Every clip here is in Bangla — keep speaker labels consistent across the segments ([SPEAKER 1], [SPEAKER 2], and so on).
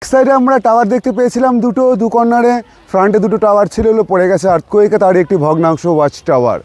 [SPEAKER 1] সাইডে আমরা টাওয়ার দেখতে পেয়েছিলাম দু কর্নারে। ফ্রন্টে দুটো টাওয়ার ছিল, পড়ে গেছে আর্থকোয়েকে, তার একটি ভগ্নাংশ ওয়াচ টাওয়ার।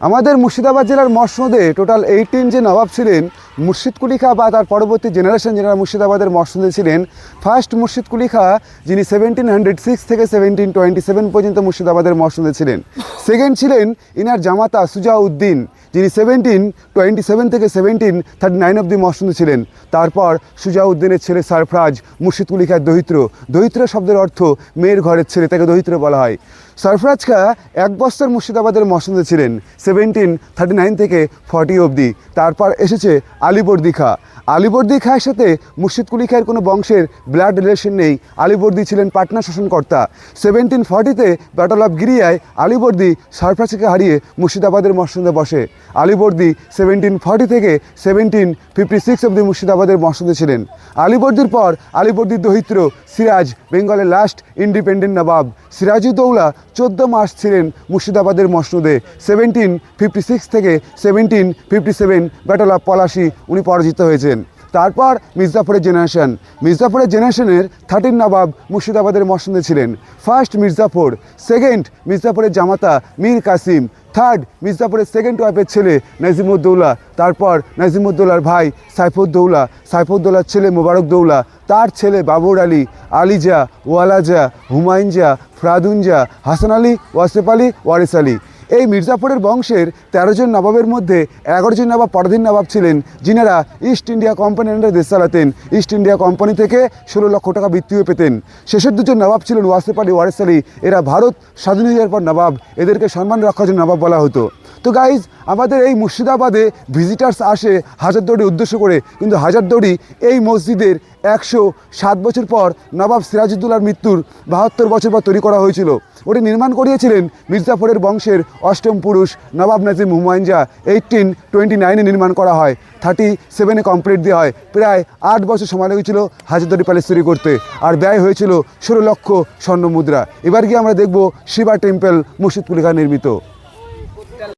[SPEAKER 1] আমাদের মুর্শিদাবাদ জেলার মসনদে টোটাল 18 যে নবাব ছিলেন, মুর্শিদ কুলি খাঁ বা তার পরবর্তী জেনারেশন যারা মুর্শিদাবাদের মসনদে ছিলেন, ফার্স্ট মুর্শিদ কুলি খাঁ যিনি 1706 থেকে 1727 পর্যন্ত মুর্শিদাবাদের মসনদে ছিলেন। সেকেন্ড ছিলেন ইনার জামাতা সুজাউদ্দিন, যিনি 1727 থেকে 1739 অব্দি মসনদে ছিলেন। তারপর সুজাউদ্দিনের ছেলে সরফরাজ মুর্শিদ কুলি খাঁর দহিত্র। দহিত্র শব্দের অর্থ মেয়ের ঘরের ছেলে, তাকে দহিত্র বলা হয়। সরফরাজ খাঁ 1 বছর মুর্শিদাবাদের মসনদে ছিলেন 1739 থেকে 40 অবধি। তারপর এসেছে আলীবর্দী খাঁ। আলীবর্দী খাঁর সাথে মুর্শিদ কুলি খাঁর কোনো বংশের ব্লাড রিলেশন নেই। আলীবর্দী ছিলেন পাটনা শাসনকর্তা। 1740-তে ব্যাটল অফ গিরিয়ায় আলীবর্দী সরফরাজকে হারিয়ে মুর্শিদাবাদের মসনদে বসে। আলীবর্দী 1740 থেকে 1756 অবধি মুর্শিদাবাদের মসনদে ছিলেন। আলীবর্দীর পর আলীবর্দীর দহিত্র সিরাজ, বেঙ্গলের লাস্ট ইন্ডিপেন্ডেন্ট নবাব। সিরাজউদ্দৌলা 14 মাস ছিলেন মুর্শিদাবাদের মসনদে। 1756 থেকে 1757 ব্যাটল অফ পলাশি উনি পরাজিত হয়েছেন। তারপর মির্জাফরের জেনারেশনের 13 নবাব মুর্শিদাবাদের মসনদে ছিলেন। ফার্স্ট মির্জাফর, সেকেন্ড মির্জাফরের জামাতা মীর কাসিম, থার্ড মির্জাফরের সেকেন্ড ওয়াইফের ছেলে নাজিমউদ্দৌলা, তারপর নাজিমউদ্দৌলার ভাই সাইফউদ্দৌলা, সাইফউদ্দৌলার ছেলে মোবারকদৌলা, তার ছেলে বাবর আলী, আলিজা, ওয়ালাজা, হুমায়ুনজা, ফরাদুনজা, হাসান আলী, ওয়াসেফ আলী, ওয়ারিস আলী। এই মির্জাফরের বংশের 13 জন নবাবের মধ্যে 11 জন নবাব পরাধীন নবাব ছিলেন, যিনারা ইস্ট ইন্ডিয়া কোম্পানির আন্ডারে দেশ চালাতেন। ইস্ট ইন্ডিয়া কোম্পানি থেকে 16 লক্ষ টাকা বৃত্তিও পেতেন। শেষের 2 জন নবাব ছিলেন ওয়াসেফ আলী, ওয়ারিস আলী। এরা ভারত স্বাধীন হয়ে যাওয়ার পর নবাব, এদেরকে সম্মান রক্ষার জন্য নবাব বলা হতো। তো গাইজ, আমাদের এই মুর্শিদাবাদে ভিজিটার্স আসে হাজারদুয়ারি উদ্দেশ্য করে, কিন্তু হাজারদুয়ারি এই মসজিদের 107 বছর পর নবাব সিরাজউদ্দৌলার মৃত্যুর 72 বছর পর তৈরি করা হয়েছিল। ওটি নির্মাণ করিয়েছিলেন মির্জাফরের বংশের 8ম পুরুষ নবাব নাজিম হুমায়ুনজা। 1829-এ নির্মাণ করা হয়, 37-এ কমপ্লিট দেওয়া হয়। প্রায় 8 বছর সময় লেগেছিল হাজারদুয়ারি প্যালেস তৈরি করতে, আর ব্যয় হয়েছিল 16 লক্ষ স্বর্ণ মুদ্রা। এবার গিয়ে আমরা দেখব শিবা টেম্পল মুর্শিদ কুলি খাঁ নির্মিত।